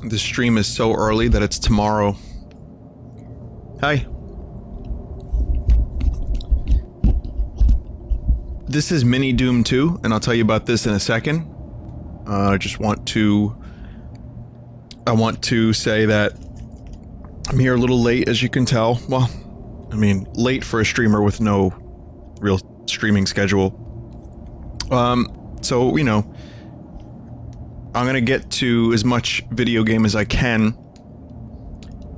The stream is so early that it's tomorrow. Hi. This is MiniDOOM 2, and I'll tell you about this in a second. I want to say that I'm here a little late, as you can tell. Well, I mean, late for a streamer with no real streaming schedule. So, you know, I'm gonna get to as much video game as I can.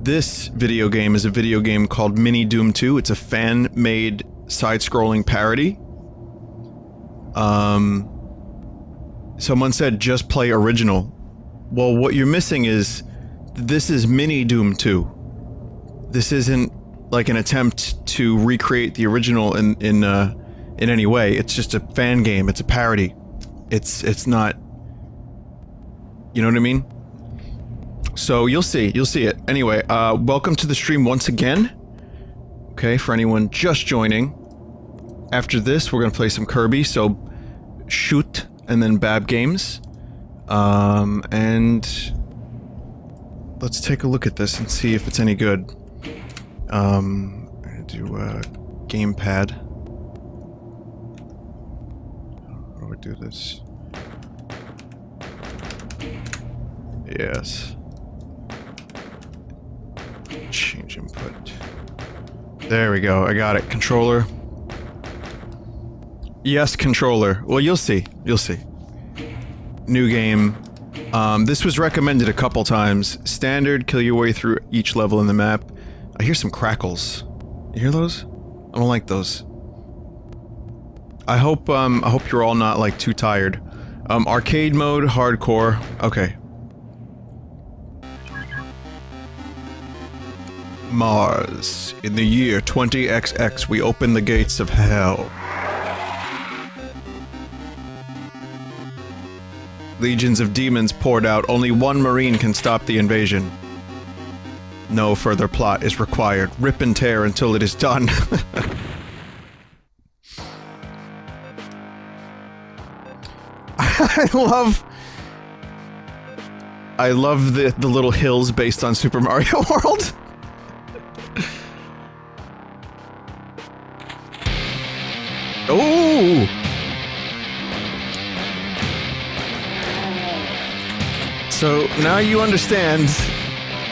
This video game is a video game called MiniDOOM 2. It's a fan-made side-scrolling parody. Someone said just play original. Well, what you're missing is this is MiniDOOM 2. This isn't like an attempt to recreate the original in any way. It's just a fan game. It's a parody. It's not. You know what I mean? So you'll see it. Anyway, welcome to the stream once again. Okay, for anyone just joining. After this, we're gonna play some Kirby. So shoot, and then Bab games. And let's take a look at this and see if it's any good. I'm gonna do a gamepad. How do I do this? Yes. Change input. There we go, I got it. Controller. Yes, controller. Well, you'll see. You'll see. New game. This was recommended a couple times. Standard, kill your way through each level in the map. I hear some crackles. You hear those? I don't like those. I hope you're all not, like, too tired. Arcade mode, hardcore. Okay. Mars. In the year 20XX, we open the gates of hell. Legions of demons poured out. Only one marine can stop the invasion. No further plot is required. Rip and tear until it is done. I love the little hills based on Super Mario World. Oh! So now you understand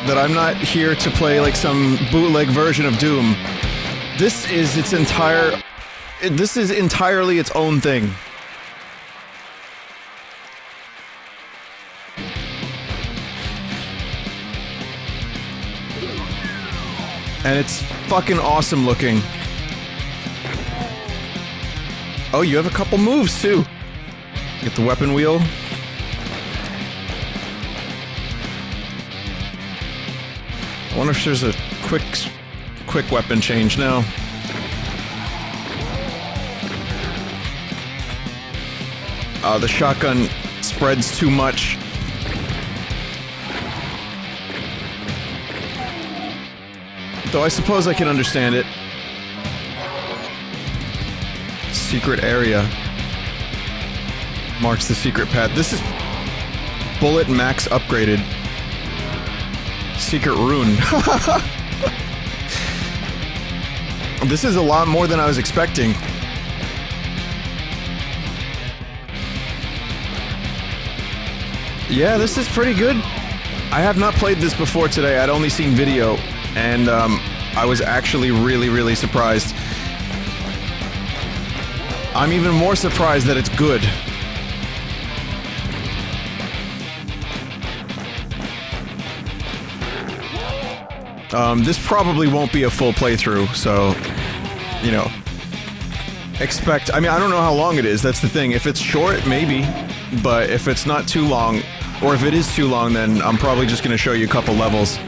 that I'm not here to play like some bootleg version of Doom. This is entirely its own thing. And it's fucking awesome looking. Oh, you have a couple moves too. Get the weapon wheel. I wonder if there's a quick weapon change now. The shotgun spreads too much. Though I suppose I can understand it. Secret area. Marks the secret path. This is Bullet Max upgraded. Secret rune. This is a lot more than I was expecting. Yeah, this is pretty good. I have not played this before today. I'd only seen video, and I was actually really surprised. I'm even more surprised that it's good. This probably won't be a full playthrough, so, you know, expect, I mean, I don't know how long it is, that's the thing. If it's short, maybe, but if it's not too long, or if it is too long, then I'm probably just gonna show you a couple levels.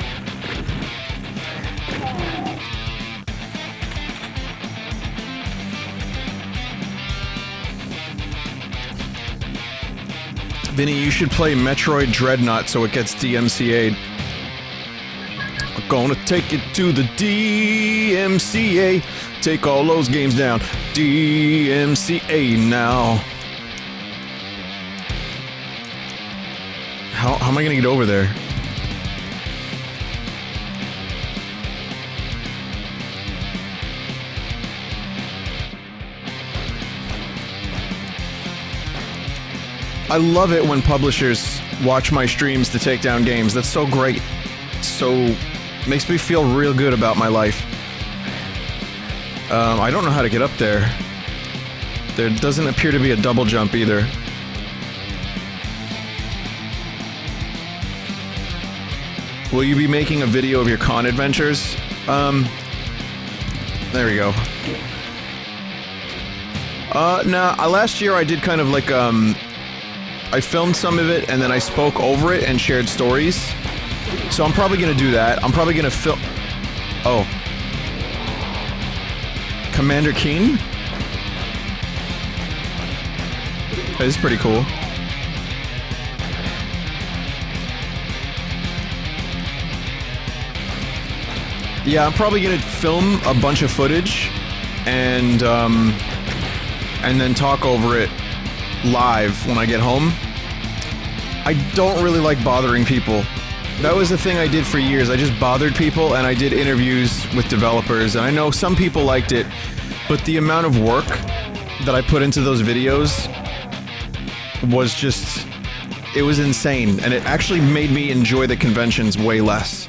Vinny, you should play Metroid Dreadnought so it gets DMCA'd. I'm gonna take it to the DMCA. Take all those games down. DMCA now. How am I gonna get over there? I love it when publishers watch my streams to take down games. That's so great. So makes me feel real good about my life. I don't know how to get up there. There doesn't appear to be a double jump either. Will you be making a video of your con adventures? There we go. Nah, last year I did kind of like, I filmed some of it and then I spoke over it and shared stories. So I'm probably gonna do that. I'm probably gonna film... Oh. Commander Keen? This is pretty cool. Yeah, I'm probably gonna film a bunch of footage and then talk over it live when I get home. I don't really like bothering people. That was the thing I did for years. I just bothered people and I did interviews with developers, and I know some people liked it, but the amount of work that I put into those videos was just... it was insane, and it actually made me enjoy the conventions way less.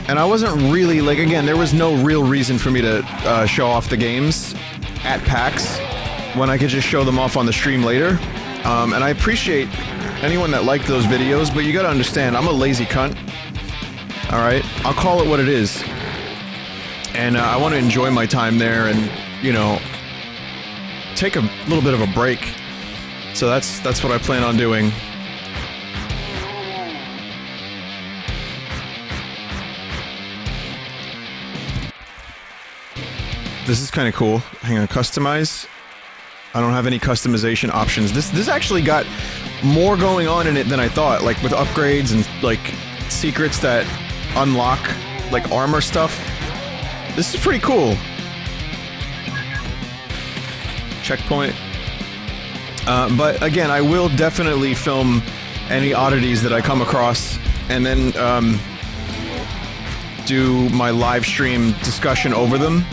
And I wasn't really, like, again, there was no real reason for me to show off the games at PAX when I could just show them off on the stream later. And I appreciate anyone that liked those videos, but you gotta understand, I'm a lazy cunt. Alright? I'll call it what it is. And I want to enjoy my time there and, you know, take a little bit of a break. So that's what I plan on doing. This is kind of cool. Hang on, customize. I don't have any customization options. This actually got more going on in it than I thought, like with upgrades and like secrets that unlock like armor stuff. This is pretty cool. Checkpoint. But again, I will definitely film any oddities that I come across and then do my live stream discussion over them.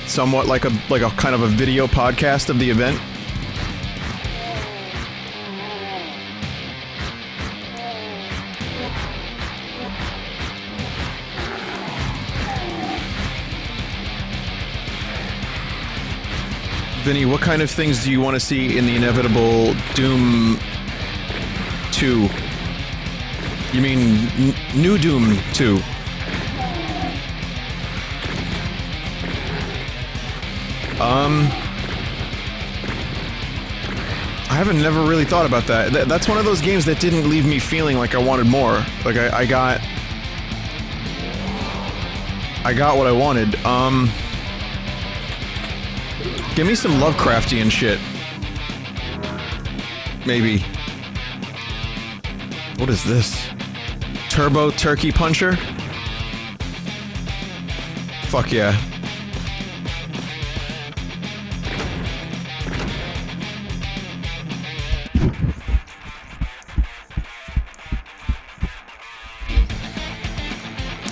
Somewhat like a kind of a video podcast of the event. Vinny, what kind of things do you want to see in the inevitable Doom 2? You mean New Doom 2? I haven't never really thought about that. That's one of those games that didn't leave me feeling like I wanted more. Like I got what I wanted. Give me some Lovecraftian shit. Maybe. What is this? Turbo Turkey Puncher? Fuck yeah.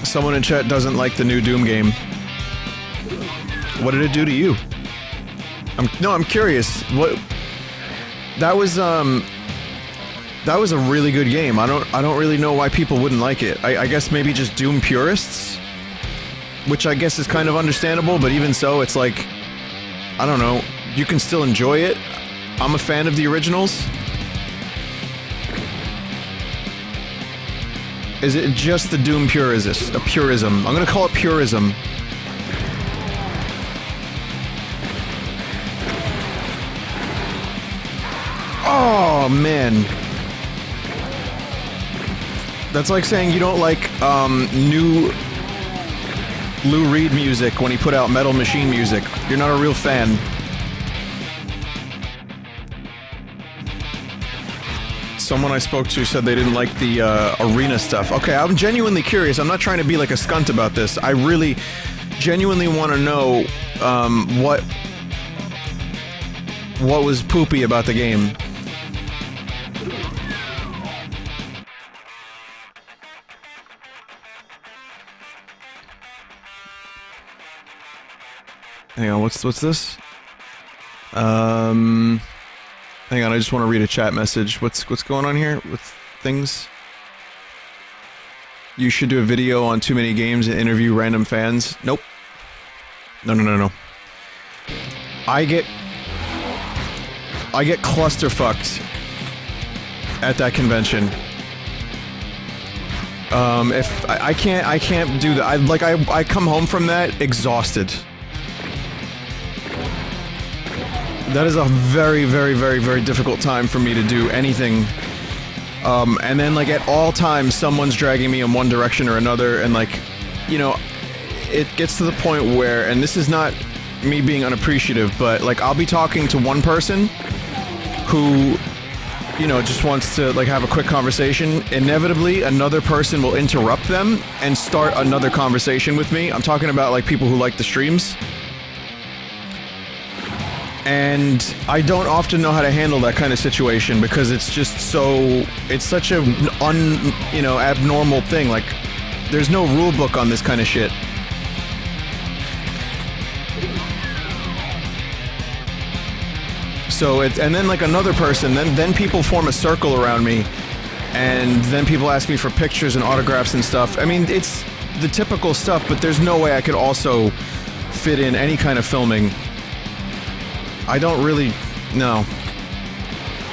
Someone in chat doesn't like the new Doom game. What did it do to you? I'm curious. What? That was a really good game. I don't really know why people wouldn't like it. I guess maybe just Doom purists, which I guess is kind of understandable. But even so, it's like, I don't know. You can still enjoy it. I'm a fan of the originals. Is it just the Doom purism? I'm gonna call it purism. Oh, man. That's like saying you don't like, new Lou Reed music when he put out Metal Machine music. You're not a real fan. Someone I spoke to said they didn't like the arena stuff. Okay, I'm genuinely curious. I'm not trying to be like a skunt about this. I really genuinely want to know what was poopy about the game. Hang on, what's this? Hang on, I just want to read a chat message. What's going on here with things? You should do a video on too many games and interview random fans. Nope. No. I get clusterfucked at that convention. If I can't do that. I come home from that exhausted. That is a very, very, very, very difficult time for me to do anything. And then, like, at all times, someone's dragging me in one direction or another, and, like, you know, it gets to the point where, and this is not me being unappreciative, but, like, I'll be talking to one person who, you know, just wants to, like, have a quick conversation. Inevitably, another person will interrupt them and start another conversation with me. I'm talking about, like, people who like the streams. And I don't often know how to handle that kind of situation because it's just so... It's such a abnormal thing. Like, there's no rule book on this kind of shit. So it's... And then, like, another person, then people form a circle around me. And then people ask me for pictures and autographs and stuff. I mean, it's the typical stuff, but there's no way I could also fit in any kind of filming. I don't really... No.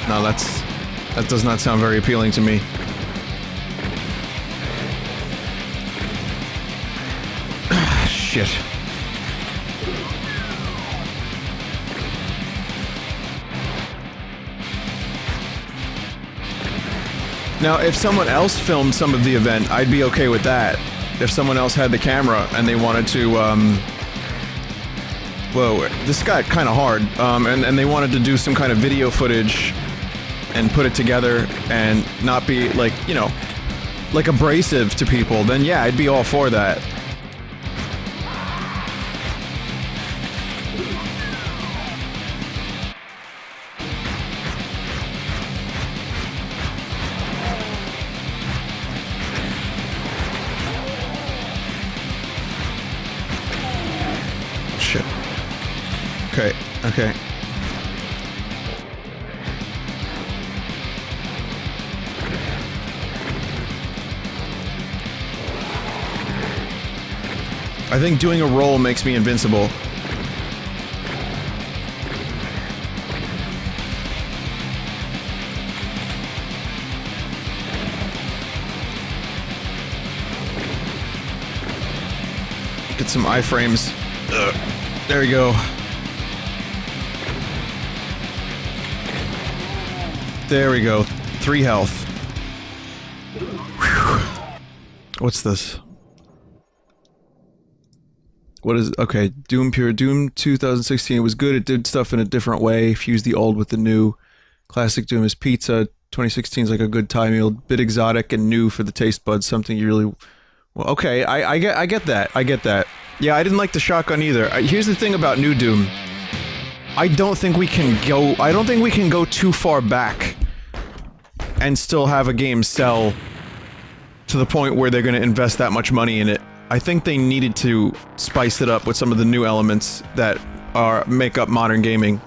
No, that does not sound very appealing to me. Shit. Now, if someone else filmed some of the event, I'd be okay with that. If someone else had the camera and they wanted to, Whoa, this got kind of hard, and they wanted to do some kind of video footage and put it together and not be, like, you know, like abrasive to people, then yeah, I'd be all for that. Shit. Okay. I think doing a roll makes me invincible. Get some iframes. There we go. There we go. 3 health. Whew. What's this? What is... Okay, Doom Pure. Doom 2016 was good. It did stuff in a different way. Fused the old with the new. Classic Doom is pizza. 2016 is like a good time meal. Bit exotic and new for the taste buds. Something you really... Well, okay, I get that. I get that. Yeah, I didn't like the shotgun either. Here's the thing about New Doom. I don't think we can go too far back and still have a game sell to the point where they're going to invest that much money in it. I think they needed to spice it up with some of the new elements that make up modern gaming.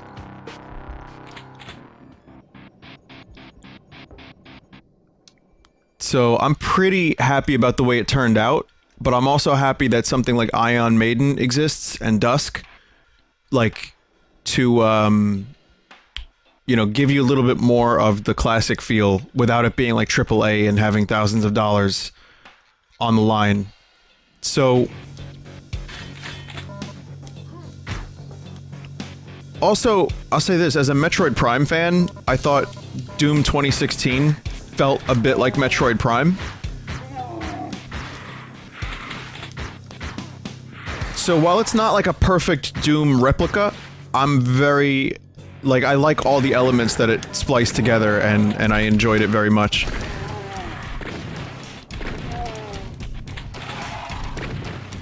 So I'm pretty happy about the way it turned out, but I'm also happy that something like Ion Maiden exists and Dusk, like, to, you know, give you a little bit more of the classic feel without it being like AAA and having thousands of dollars on the line. So... Also, I'll say this, as a Metroid Prime fan, I thought Doom 2016 felt a bit like Metroid Prime. So while it's not like a perfect Doom replica, I'm very... like, I like all the elements that it spliced together, and I enjoyed it very much.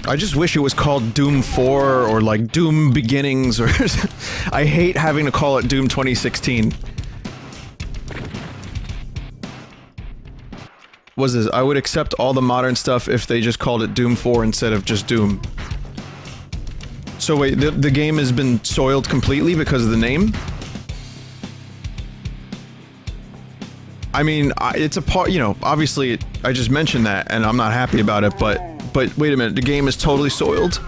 I just wish it was called Doom 4, or like Doom Beginnings, or... I hate having to call it Doom 2016. What's this? I would accept all the modern stuff if they just called it Doom 4 instead of just Doom. So wait, the game has been soiled completely because of the name? I mean, it's a part, you know, obviously I just mentioned that and I'm not happy about it, but wait a minute, the game is totally soiled?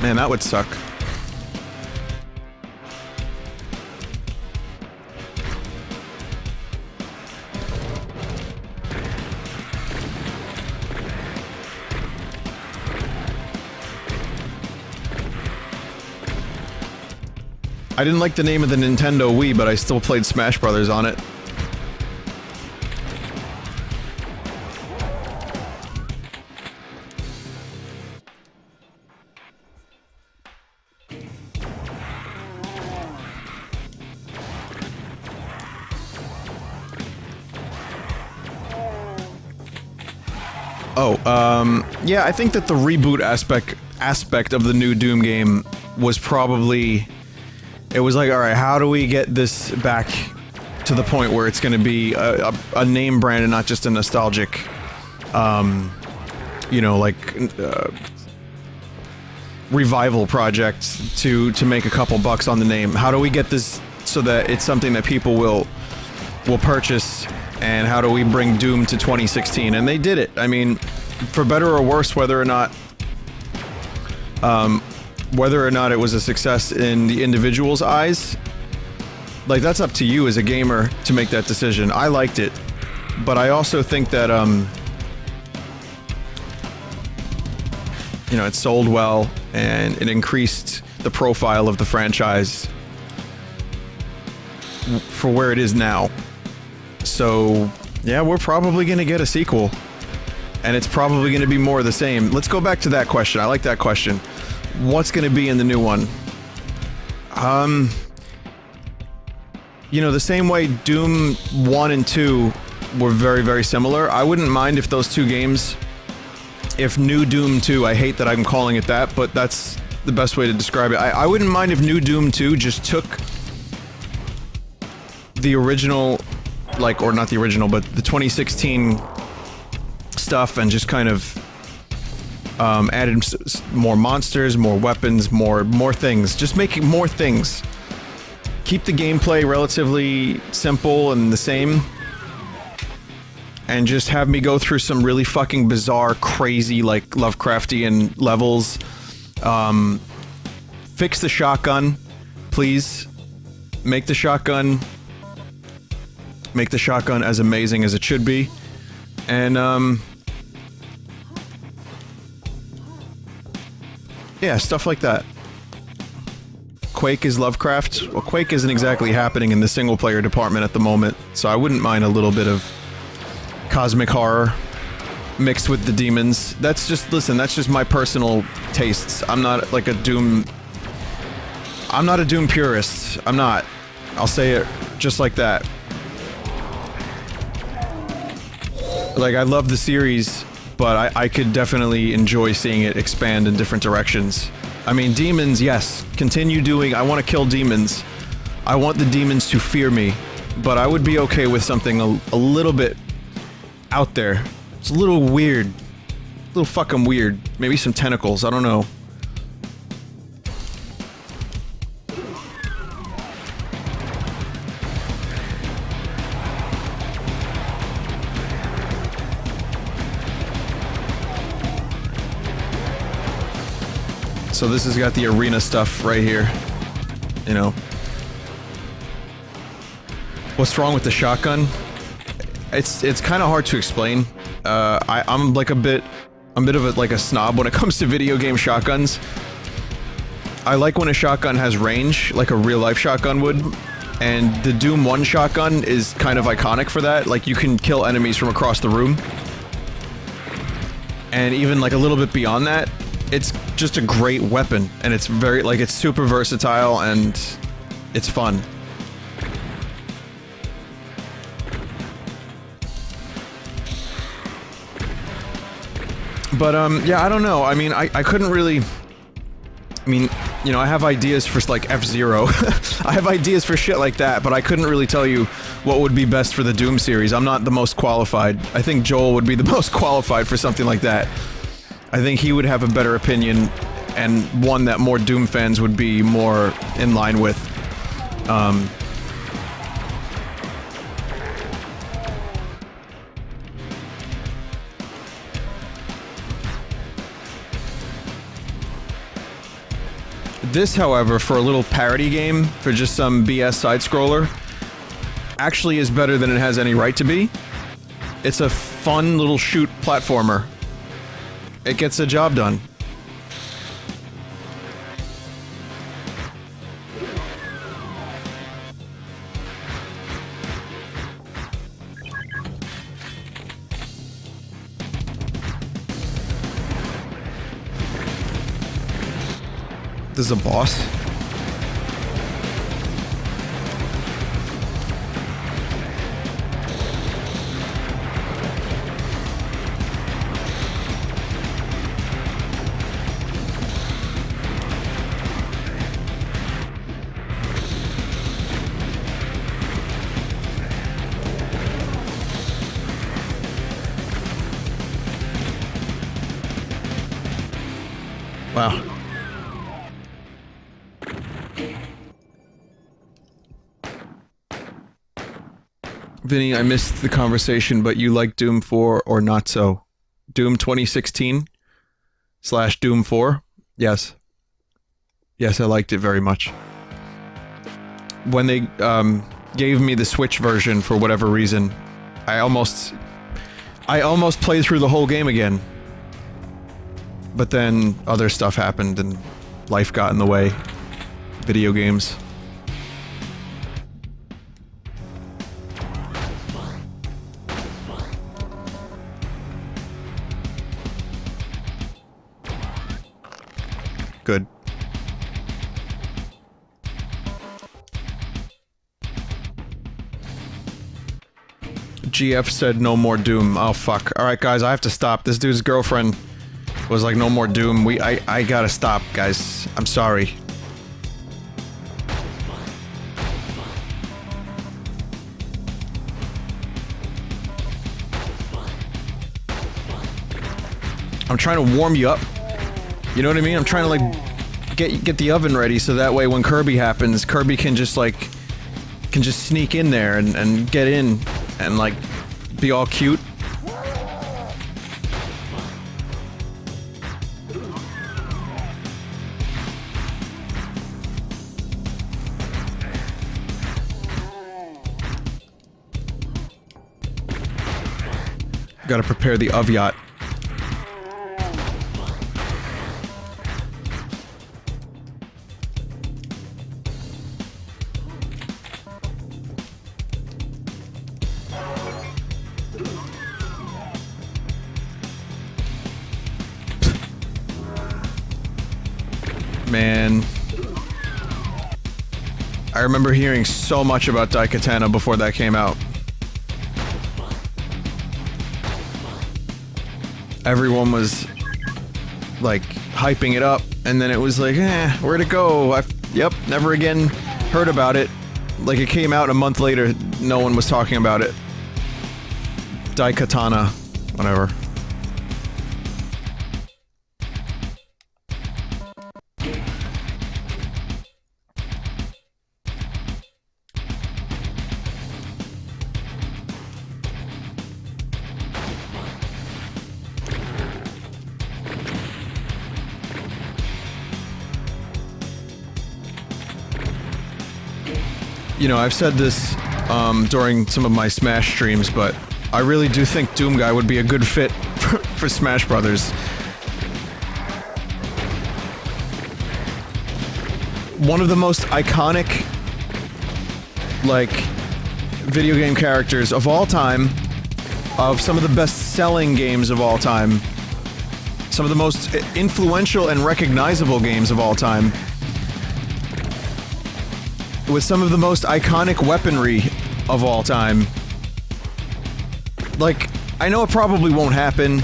Man, that would suck. I didn't like the name of the Nintendo Wii, but I still played Smash Brothers on it. Oh, yeah, I think that the reboot aspect of the new Doom game was probably... It was like, alright, how do we get this back to the point where it's gonna be a name brand and not just a nostalgic, you know, like, revival project to make a couple bucks on the name? How do we get this so that it's something that people will purchase, and how do we bring Doom to 2016? And they did it. I mean, for better or worse, whether or not it was a success in the individual's eyes, like, that's up to you as a gamer to make that decision. I liked it, but I also think that, you know, it sold well, and it increased the profile of the franchise for where it is now. So, yeah, we're probably gonna get a sequel, and it's probably gonna be more of the same. Let's go back to that question. I like that question. What's gonna be in the new one? You know, the same way Doom 1 and 2 were very, very similar, I wouldn't mind if those two games, if New Doom 2, I hate that I'm calling it that, but that's the best way to describe it. I wouldn't mind if New Doom 2 just took the original, like, or not the original, but the 2016 stuff and just kind of added more monsters, more weapons, more things. Just making more things. Keep the gameplay relatively simple and the same. And just have me go through some really fucking bizarre, crazy, like, Lovecraftian levels. Fix the shotgun, please. Make the shotgun as amazing as it should be. And, yeah, stuff like that. Quake is Lovecraft. Well, Quake isn't exactly happening in the single-player department at the moment, so I wouldn't mind a little bit of cosmic horror mixed with the demons. That's just, listen, that's just my personal tastes. I'm not like a Doom... I'm not a Doom purist. I'm not. I'll say it just like that. Like, I love the series, but I could definitely enjoy seeing it expand in different directions. I mean, demons, yes. Continue doing... I want to kill demons. I want the demons to fear me. But I would be okay with something a little bit out there. It's a little weird. A little fucking weird. Maybe some tentacles, I don't know. So this has got the arena stuff right here, you know. What's wrong with the shotgun? It's kind of hard to explain. I'm like a bit of a snob when it comes to video game shotguns. I like when a shotgun has range, like a real-life shotgun would, and the Doom 1 shotgun is kind of iconic for that. Like, you can kill enemies from across the room. And even like a little bit beyond that, it's just a great weapon, and it's very, like, it's super versatile, and it's fun. But, yeah, I don't know. I mean, I couldn't really... I mean, You know, I have ideas for, like, F-Zero. I have ideas for shit like that, but I couldn't really tell you what would be best for the Doom series. I'm not the most qualified. I think Joel would be the most qualified for something like that. I think he would have a better opinion, and one that more Doom fans would be more in line with. This, however, for a little parody game, for just some BS side-scroller, actually is better than it has any right to be. It's a fun little shoot platformer. It gets the job done. This is a boss. Wow. Vinny, I missed the conversation, but you like Doom 4 or not so? Doom 2016 / Doom 4? Yes. Yes, I liked it very much. When they gave me the Switch version for whatever reason, I almost played through the whole game again. But then other stuff happened and life got in the way. Video games. Good. GF said no more Doom. Oh fuck. Alright guys, I have to stop. This dude's girlfriend was like, no more Doom. I gotta stop, guys. I'm sorry. I'm trying to warm you up. You know what I mean? I'm trying to like get the oven ready so that way when Kirby happens, Kirby can just like sneak in there and get in and like be all cute. Gotta prepare the yacht. Man. I remember hearing so much about Daikatana before that came out. Everyone was, like, hyping it up, and then it was like, where'd it go? Yep, never again heard about it. Like, it came out a month later, no one was talking about it. Daikatana, whatever. You know, I've said this during some of my Smash streams, but I really do think Doom Guy would be a good fit for Smash Brothers. One of the most iconic, like, video game characters of all time, of some of the best-selling games of all time, some of the most influential and recognizable games of all time, with some of the most iconic weaponry of all time. Like, I know it probably won't happen,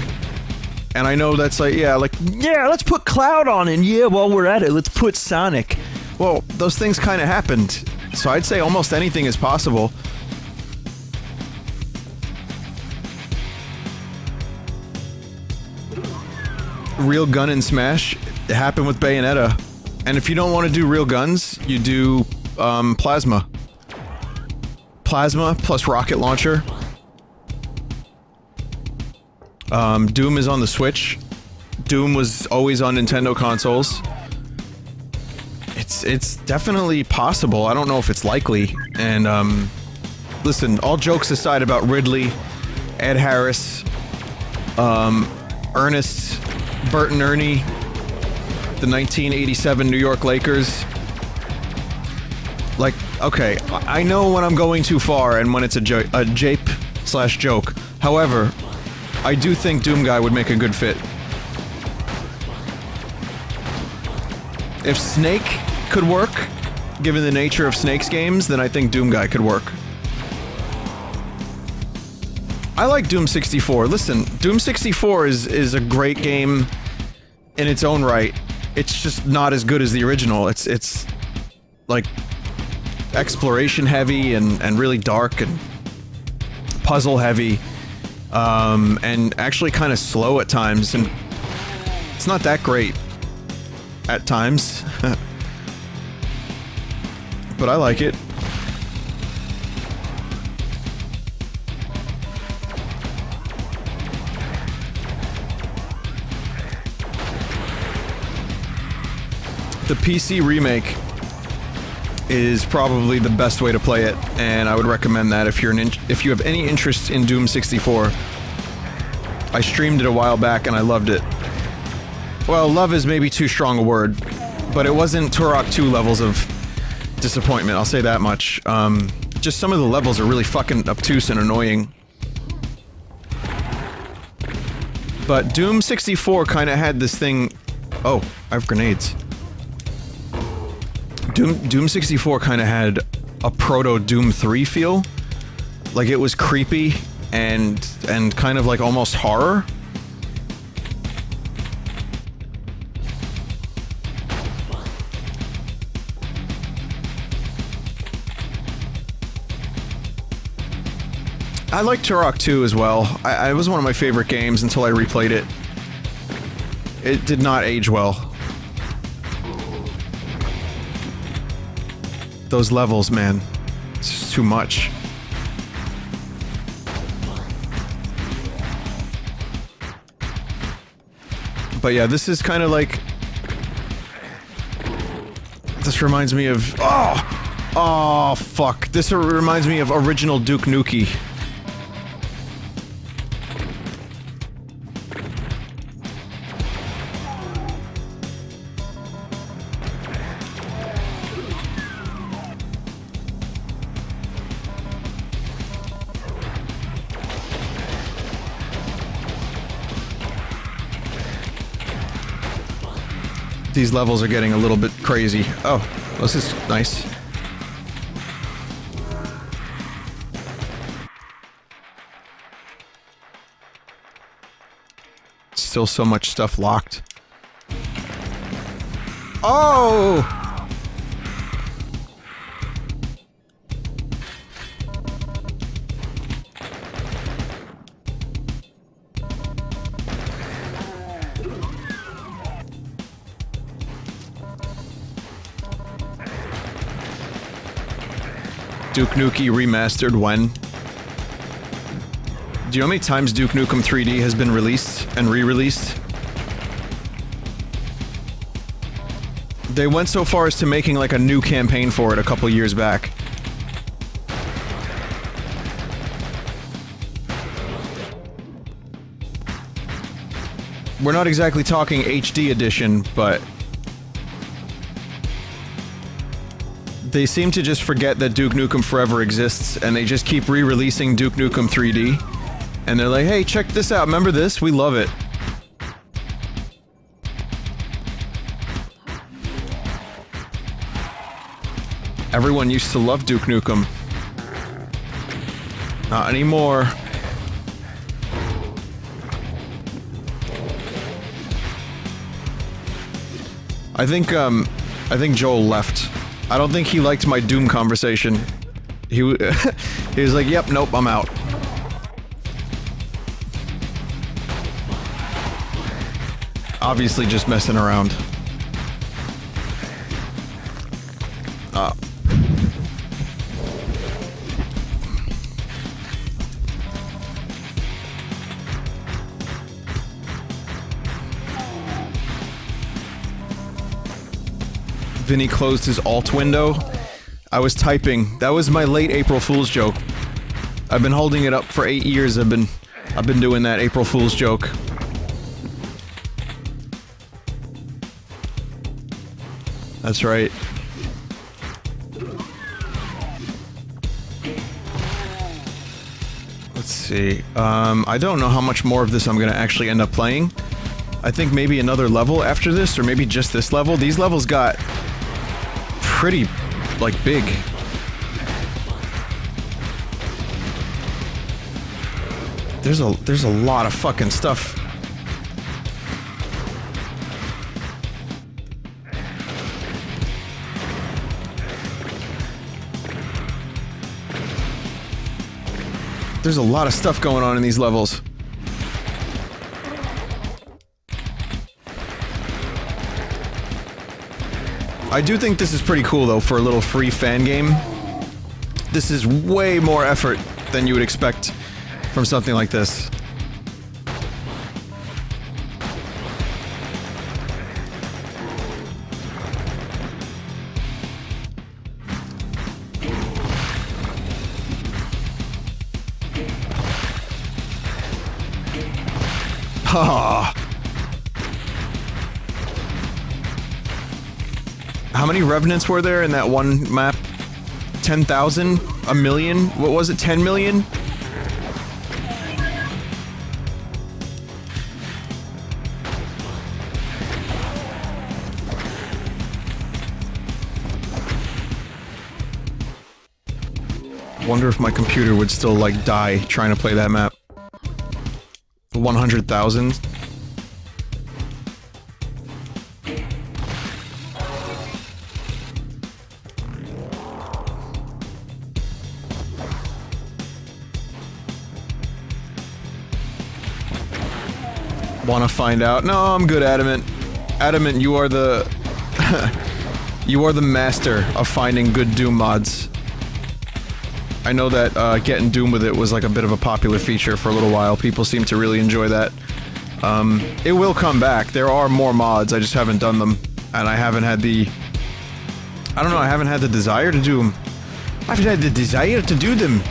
And I know that's like, yeah, let's put Cloud on, and yeah, while we're at it, let's put Sonic. Well, those things kind of happened, so I'd say almost anything is possible. Real gun in Smash, it happened with Bayonetta. And if you don't want to do real guns, you do, Plasma. Plasma plus rocket launcher. Doom is on the Switch. Doom was always on Nintendo consoles. It's definitely possible. I don't know if it's likely. And, listen, all jokes aside about Ridley, Ed Harris, Ernest, Bert and Ernie, the 1987 New York Lakers. Like, okay, I know when I'm going too far and when it's a jape/joke. However, I do think Doom Guy would make a good fit. If Snake could work, given the nature of Snake's games, then I think Doom Guy could work. I like Doom 64. Listen, Doom 64 is a great game in its own right. It's just not as good as the original. It's like exploration heavy and really dark and puzzle heavy. And actually kind of slow at times, and it's not that great at times. But I like it. The PC remake is probably the best way to play it, and I would recommend that if you have any interest in Doom 64. I streamed it a while back and I loved it. Well, love is maybe too strong a word, but it wasn't Turok 2 levels of disappointment, I'll say that much. Just some of the levels are really fucking obtuse and annoying. But Doom 64 kind of had this thing... Oh, I have grenades. Doom 64 kind of had a proto Doom 3 feel. Like, it was creepy and kind of like almost horror. I like Turok 2 as well. It was one of my favorite games until I replayed it. It did not age well. Those levels, man. It's just too much. But yeah, this is kind of like... This reminds me of... Oh, fuck. This reminds me of original Duke Nukem. These levels are getting a little bit crazy. Oh, this is nice. Still so much stuff locked. Oh! Duke Nukem Remastered when? Do you know how many times Duke Nukem 3D has been released and re-released? They went so far as to making like a new campaign for it a couple years back. We're not exactly talking HD edition, but... They seem to just forget that Duke Nukem Forever exists, and they just keep re-releasing Duke Nukem 3D. And they're like, hey, check this out, remember this? We love it. Everyone used to love Duke Nukem. Not anymore. I think Joel left. I don't think he liked my Doom conversation. He was like, yep, nope, I'm out. Obviously just messing around. Vinny closed his alt window. I was typing. That was my late April Fool's joke. I've been holding it up for 8 years. I've been doing that April Fool's joke. That's right. Let's see. I don't know how much more of this I'm gonna actually end up playing. I think maybe another level after this, or maybe just this level. These levels got pretty, like, big. There's a lot of fucking stuff. There's a lot of stuff going on in these levels. I do think this is pretty cool, though, for a little free fan game. This is way more effort than you would expect from something like this. Ha! How many revenants were there in that one map? 10,000? A million? What was it? 10 million? Wonder if my computer would still, like, die trying to play that map. 100,000? Want to find out? No, I'm good, Adamant. Adamant, you are the... you are the master of finding good Doom mods. I know that getting Doom with it was like a bit of a popular feature for a little while. People seem to really enjoy that. It will come back. There are more mods, I just haven't done them. And I haven't had the... I don't know, I haven't had the desire to do them. I haven't had the desire to do them.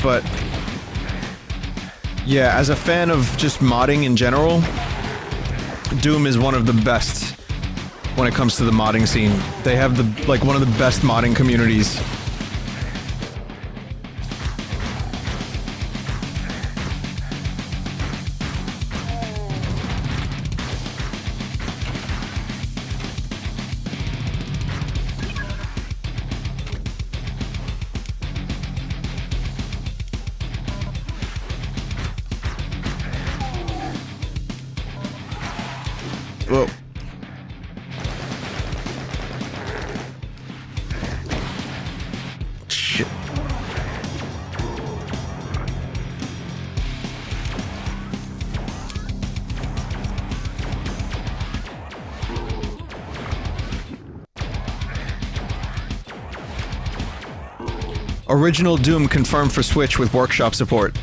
But... yeah, as a fan of just modding in general, Doom is one of the best when it comes to the modding scene. They have the, like, one of the best modding communities. Whoa. Shit. Original Doom confirmed for Switch with workshop support.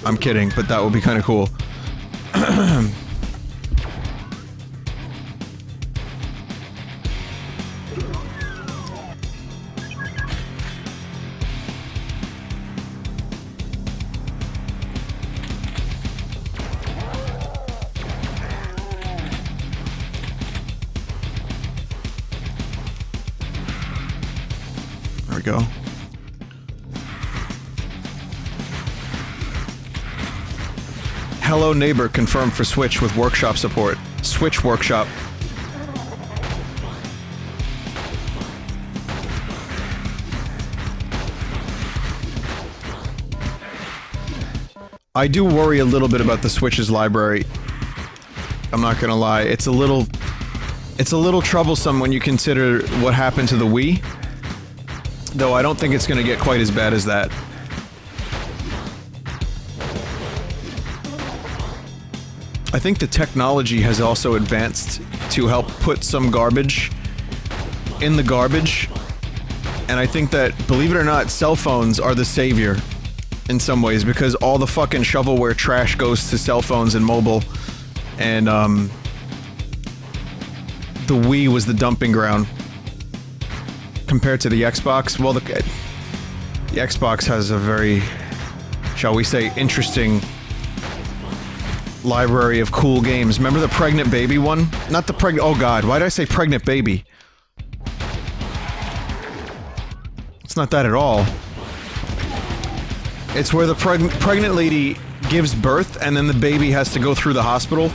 I'm kidding, but that would be kind of cool. There we go. Hello Neighbor confirmed for Switch with workshop support. Switch Workshop. I do worry a little bit about the Switch's library. I'm not gonna lie, it's a little troublesome when you consider what happened to the Wii. Though I don't think it's gonna get quite as bad as that. I think the technology has also advanced to help put some garbage in the garbage. And I think that, believe it or not, cell phones are the savior in some ways, because all the fucking shovelware trash goes to cell phones and mobile. And, the Wii was the dumping ground. Compared to the Xbox, well, the Xbox has a very, shall we say, interesting library of cool games. Remember the Pregnant Baby one? Not the oh god, why did I say Pregnant Baby? It's not that at all. It's where the pregnant lady gives birth and then the baby has to go through the hospital.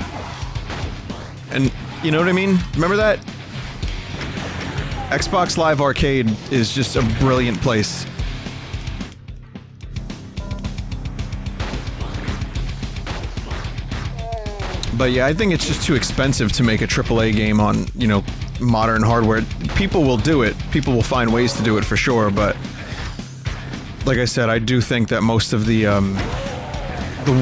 And, you know what I mean? Remember that? Xbox Live Arcade is just a brilliant place. But yeah, I think it's just too expensive to make a AAA game on, you know, modern hardware. People will do it. People will find ways to do it for sure, but like I said, I do think that most of the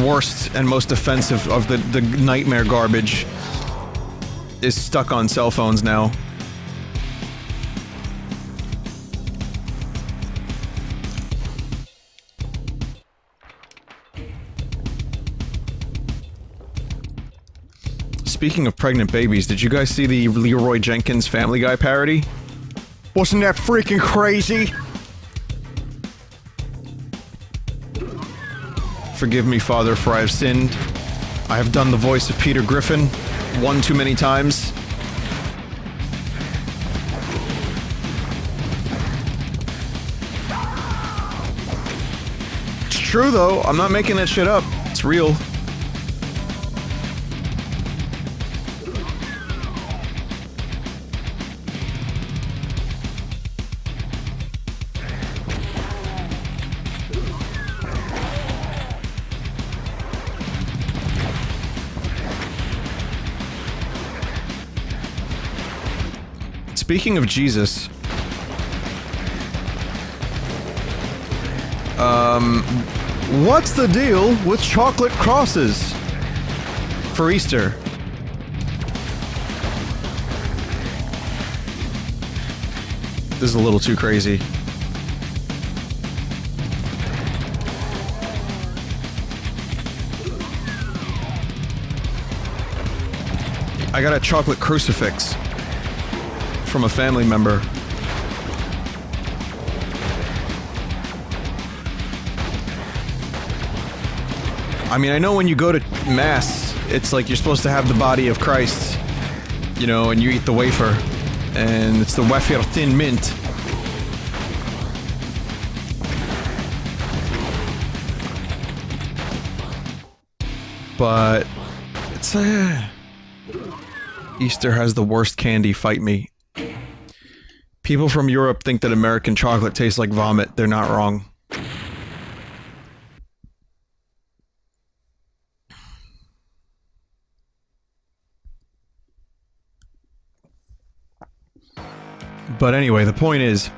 worst and most offensive of the nightmare garbage is stuck on cell phones now. Speaking of pregnant babies, did you guys see the Leroy Jenkins Family Guy parody? Wasn't that freaking crazy? Forgive me, Father, for I have sinned. I have done the voice of Peter Griffin one too many times. It's true, though. I'm not making that shit up. It's real. Speaking of Jesus, what's the deal with chocolate crosses for Easter? This is a little too crazy. I got a chocolate crucifix from a family member. I mean, I know when you go to Mass, it's like you're supposed to have the body of Christ, you know, and you eat the wafer, and it's the wafer thin mint. But it's Easter has the worst candy, fight me. People from Europe think that American chocolate tastes like vomit. They're not wrong. But anyway, the point is...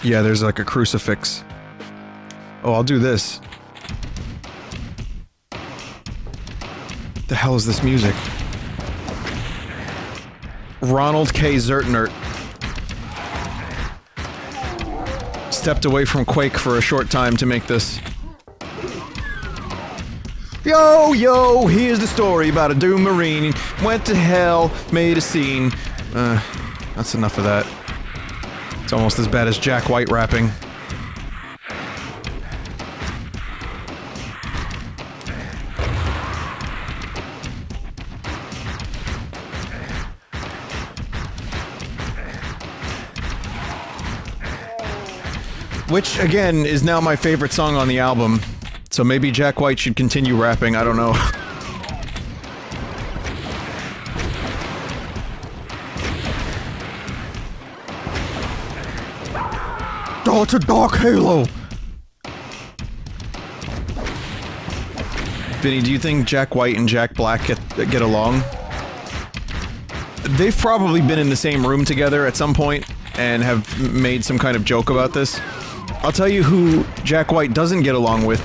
yeah, there's like a crucifix. Oh, I'll do this. The hell is this music? Ronald K. Zertnert stepped away from Quake for a short time to make this. Yo, yo, here's the story about a Doom Marine. Went to hell, made a scene. That's enough of that. It's almost as bad as Jack White rapping. Which, again, is now my favorite song on the album. So maybe Jack White should continue rapping, I don't know. Oh, it's a Dark Halo! Vinny, do you think Jack White and Jack Black get along? They've probably been in the same room together at some point and have made some kind of joke about this. I'll tell you who Jack White doesn't get along with,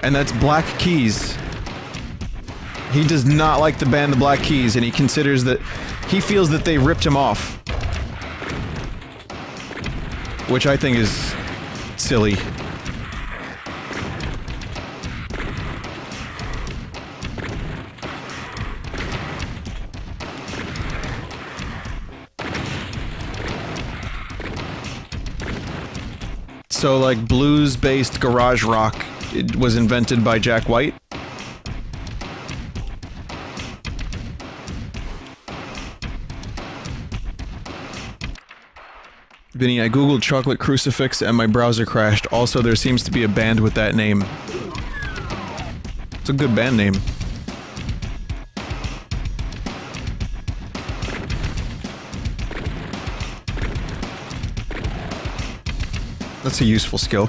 and that's Black Keys. He does not like the band the Black Keys, and he considers that he feels that they ripped him off. Which I think is silly. So, like, blues-based garage rock was invented by Jack White? Vinny, I googled chocolate crucifix and my browser crashed. Also, there seems to be a band with that name. It's a good band name. That's a useful skill.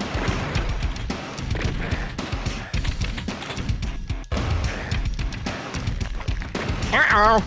Uh-oh!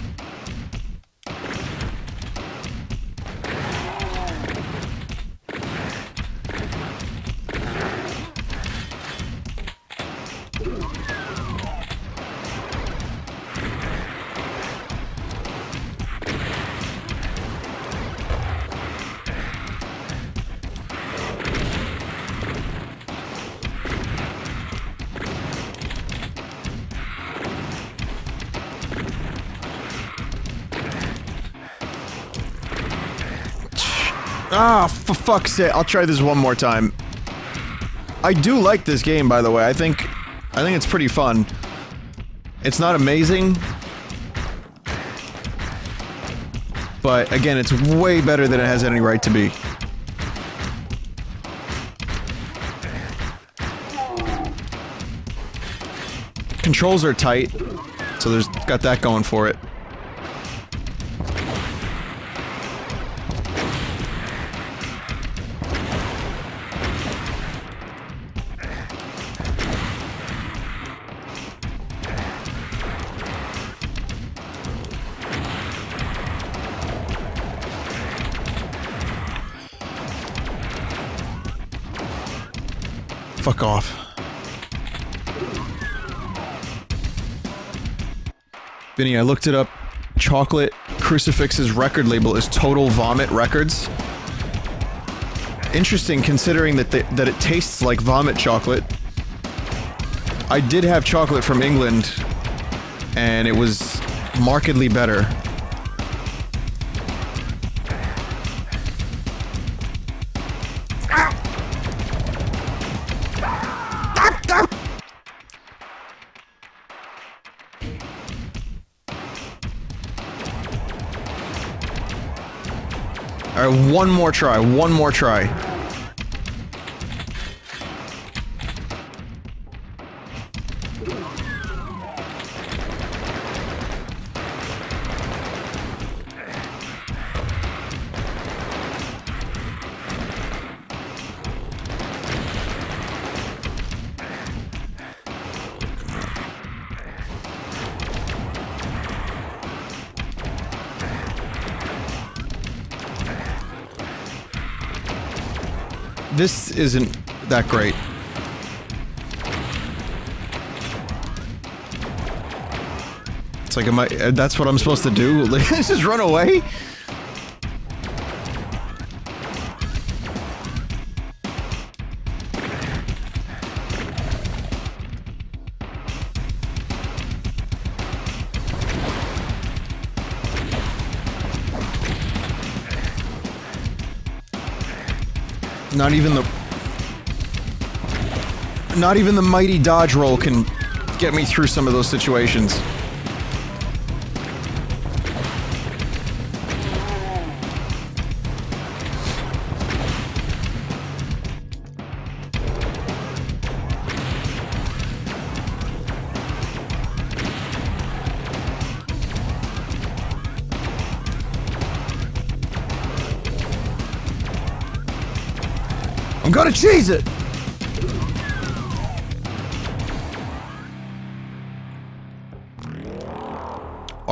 Ah, for fuck's sake, I'll try this one more time. I do like this game, by the way. I think it's pretty fun. It's not amazing, but again, it's way better than it has any right to be. Controls are tight, so there's got that going for it. Fuck off. Vinny, I looked it up. Chocolate Crucifix's record label is Total Vomit Records. Interesting, considering that it tastes like vomit chocolate. I did have chocolate from England, and it was markedly better. Alright, one more try, one more try. This isn't that great. It's like, that's what I'm supposed to do? Like, just run away? Not even the mighty dodge roll can get me through some of those situations. I'm gonna cheese it!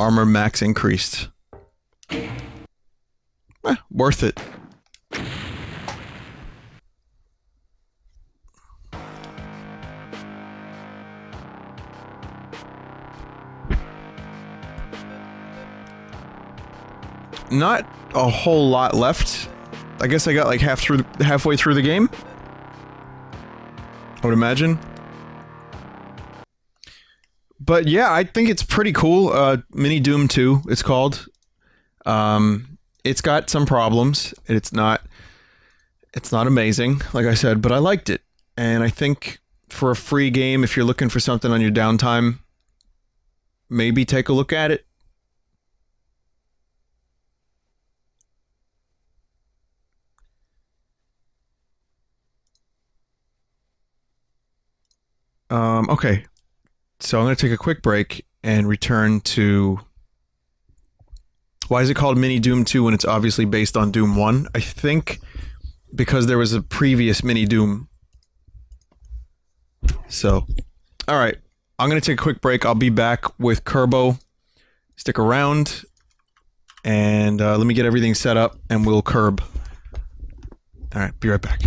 armor max increased. Worth it. Not a whole lot left. I guess I got like halfway through the game. I would imagine. But yeah, I think it's pretty cool. MiniDOOM 2, it's called. It's got some problems. It's not amazing, like I said, but I liked it. And I think for a free game, if you're looking for something on your downtime, maybe take a look at it. Okay, so I'm going to take a quick break and return to... Why is it called MiniDOOM 2 when it's obviously based on Doom 1? I think because there was a previous MiniDOOM. So, alright, I'm going to take a quick break. I'll be back with Kerbo. Stick around, and let me get everything set up, and we'll curb. Alright, be right back.